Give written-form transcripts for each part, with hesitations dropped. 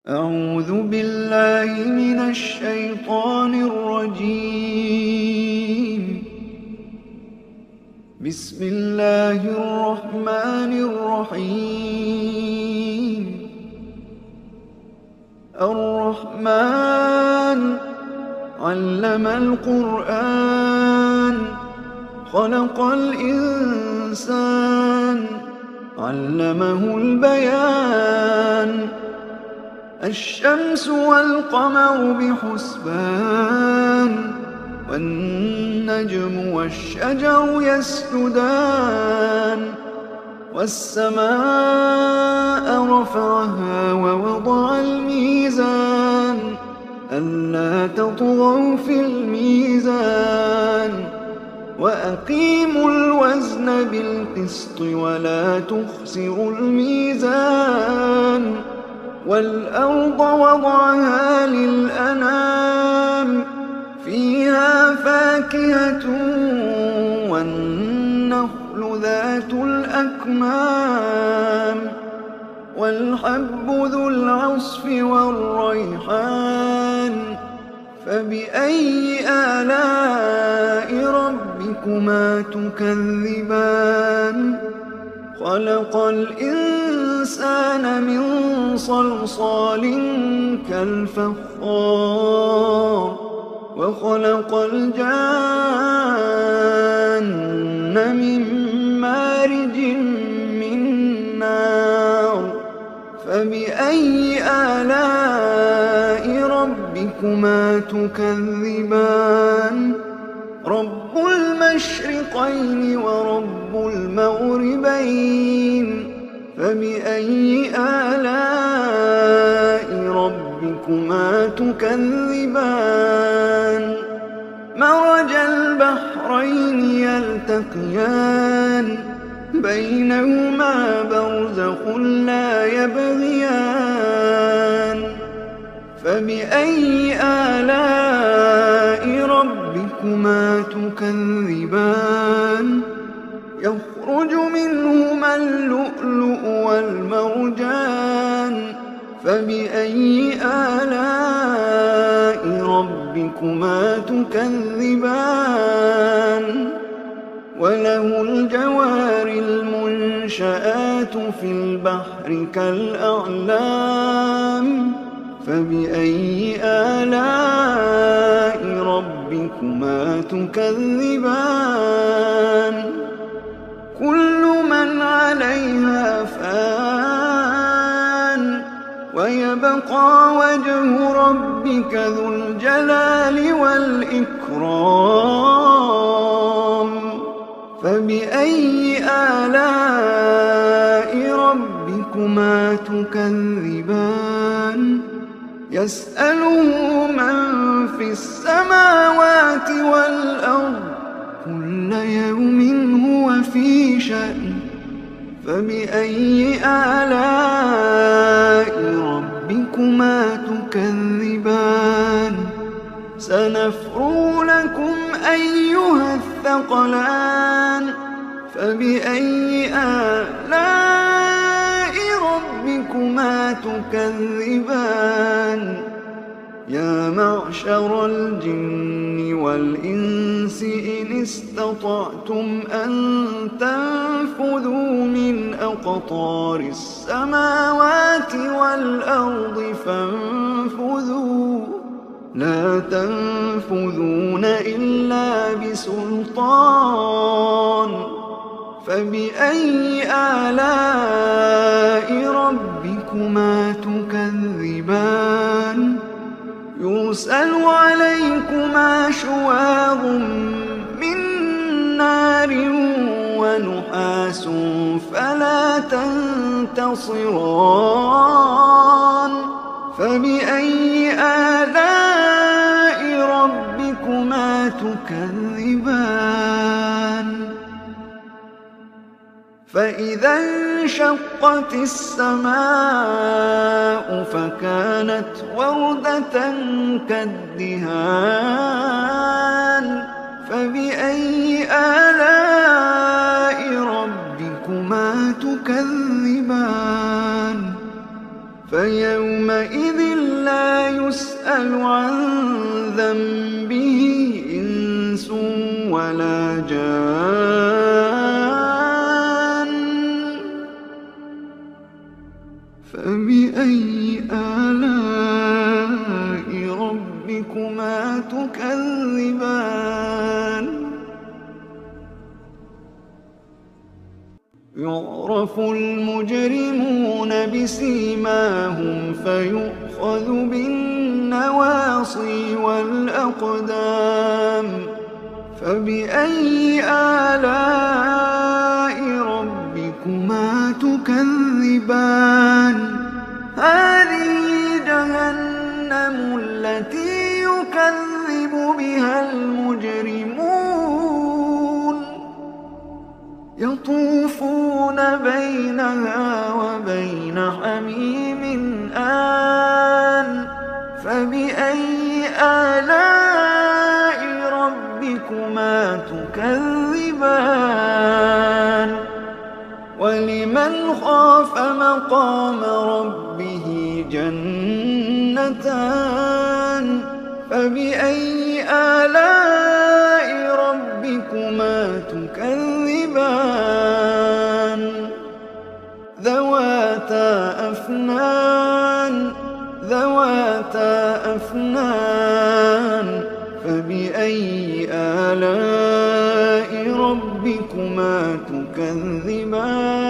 أعوذ بالله من الشيطان الرجيم. بسم الله الرحمن الرحيم. الرحمن علم القرآن خلق الإنسان علمه البيان. الشمس والقمر بحسبان والنجم والشجر يسجدان. والسماء رفعها ووضع الميزان ألا تطغوا في الميزان وأقيموا الوزن بالقسط ولا تخسروا الميزان. والأرض وضعها للأنام فيها فاكهة والنخل ذات الأكمام والحب ذو العصف والريحان. فبأي آلاء ربكما تكذبان؟ خلق الإنسان من صلصال كالفخار وخلق الجان من مارج من نار. فبأي آلاء ربكما تكذبان؟ رب المشرقين ورب المغربين. فبأي آلاء ربكما تكذبان؟ مرج البحرين يلتقيان بينهما برزخ لا يبغيان. فبأي آلاء ربكما تكذبان؟ يخرج منهما اللؤلؤ والمرجان. فبأي آلاء ربكما تكذبان؟ وله الجوار المنشآت في البحر كالأعلام. فبأي آلاء ربكما تكذبان؟ كل من عليها فان ويبقى وجه ربك ذو الجلال والإكرام. فبأي آلاء ربكما تكذبان؟ يسأله من في السماوات والأرض كل يوم هو في شأن. فبأي آلاء ربكما تكذبان؟ سنفرغ لكم أيها الثقلان. فبأي آلاء ربكما تكذبان؟ يا معشر الجن والإنس إن استطعتم أن تنفذوا من أقطار السماوات والأرض فانفذوا لا تنفذون إلا بسلطان. فبأي آلاء ربكما تكذبان؟ يرسل عليكما شواظ من نار ونحاس فلا تنتصران. فبأي آلاء ربكما تكذبان؟ فإذا انشقت السماء فكانت وردة كالدهان. فبأي آلاء ربكما تكذبان؟ فيومئذ يسأل عن ذنبه إنس ولا جان فبأي آلاء ربكما تكذبان يعرف المجرمون بسيماهم فيؤخذ بالنواصي والأقدام فبأي آلاء ربكما تكذبان هذه جهنم التي يكذب بها المجرمون يطوفون بينها وبين حميم آن فبأي آلاء ربكما تكذبان ولمن خاف مقام ربه جنتان فبأي آلاء ربكما تكذبان ذواتا أفنان فبأي آلاء ربكما تكذبان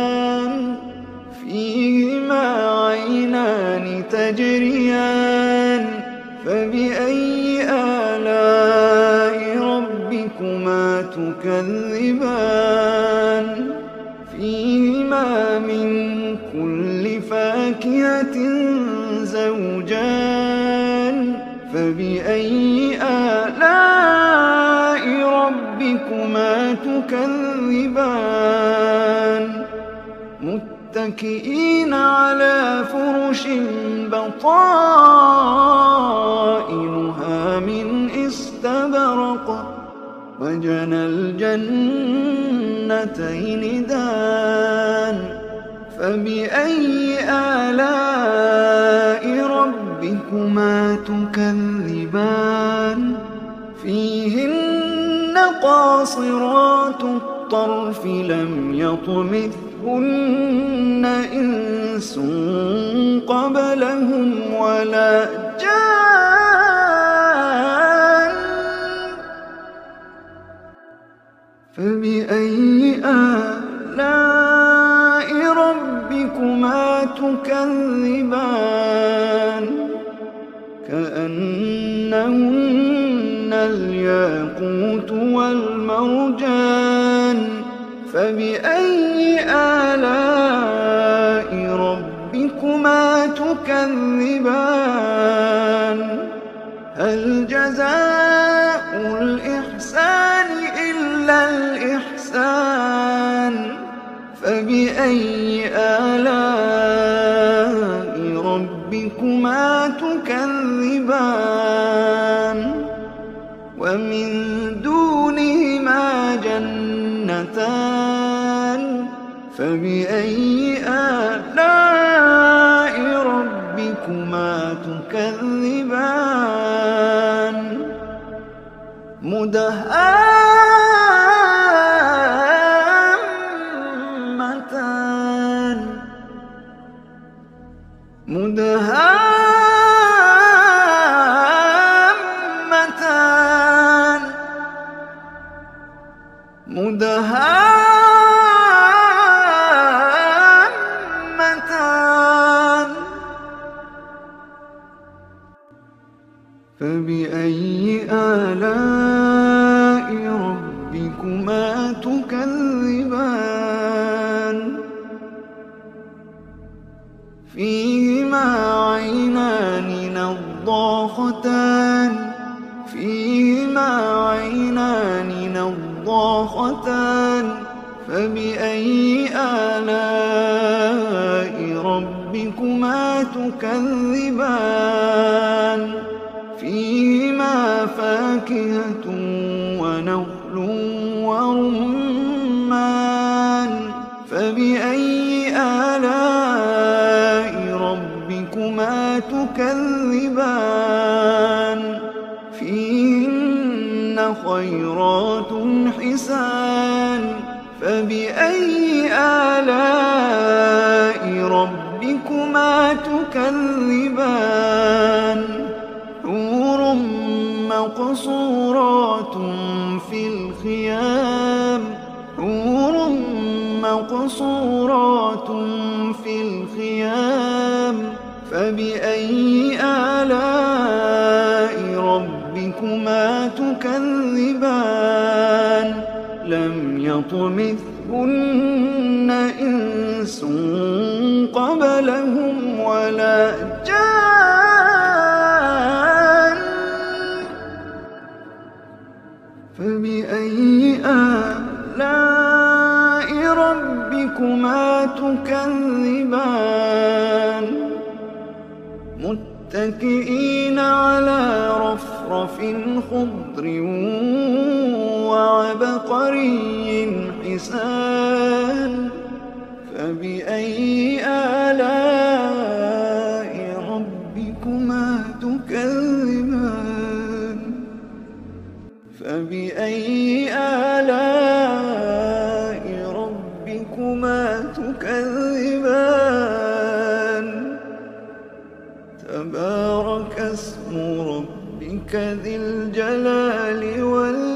فيهما عينان تجريان فبأي آلاء ربكما تكذبان فيهما من كل فاكهة زوجان فبأي آلاء ربكما تكذبان متكئين على فرش بطائنها من استبرق وجنى الجنتين دان فبأي آلاء ربكما تكذبان فيهن قاصرات الطرف لم يطمثهن إنس قبلهم ولا جان فبأي آلاء ربكما تكذبان كأنهن الياقوت والمرجان فبأي آلاء ربكما تكذبان هل جزاء الإحسان إلا الإحسان فبأي آلاء ربكما تكذبان ومن دونهما جنتان فبأي آلاء ربكما تكذبان مدهامتان فبأي آلاء ربكما تكذبان فيهما عينان نضاختان فبأي آلاء ربكما تكذبان فيهما فاكهة ونخل ورمان فبأي آلاء ربكما تكذبان تكذبان فيهن خيرات حسان فبأي آلاء ربكما تكذبان حور مقصورات في الخيام حور مقصورات في الخيام فبأي آلاء ربكما تكذبان لم يطمثهن إنس قبلهم ولا جان فبأي آلاء ربكما تكذبان متكئين على رفرف خضر وعبقري حسان فبأي آلاء ربكما تكذبان فبأي آلاء ربكما تكذبان تبارك اسم ربك ذي الجلال والإكرام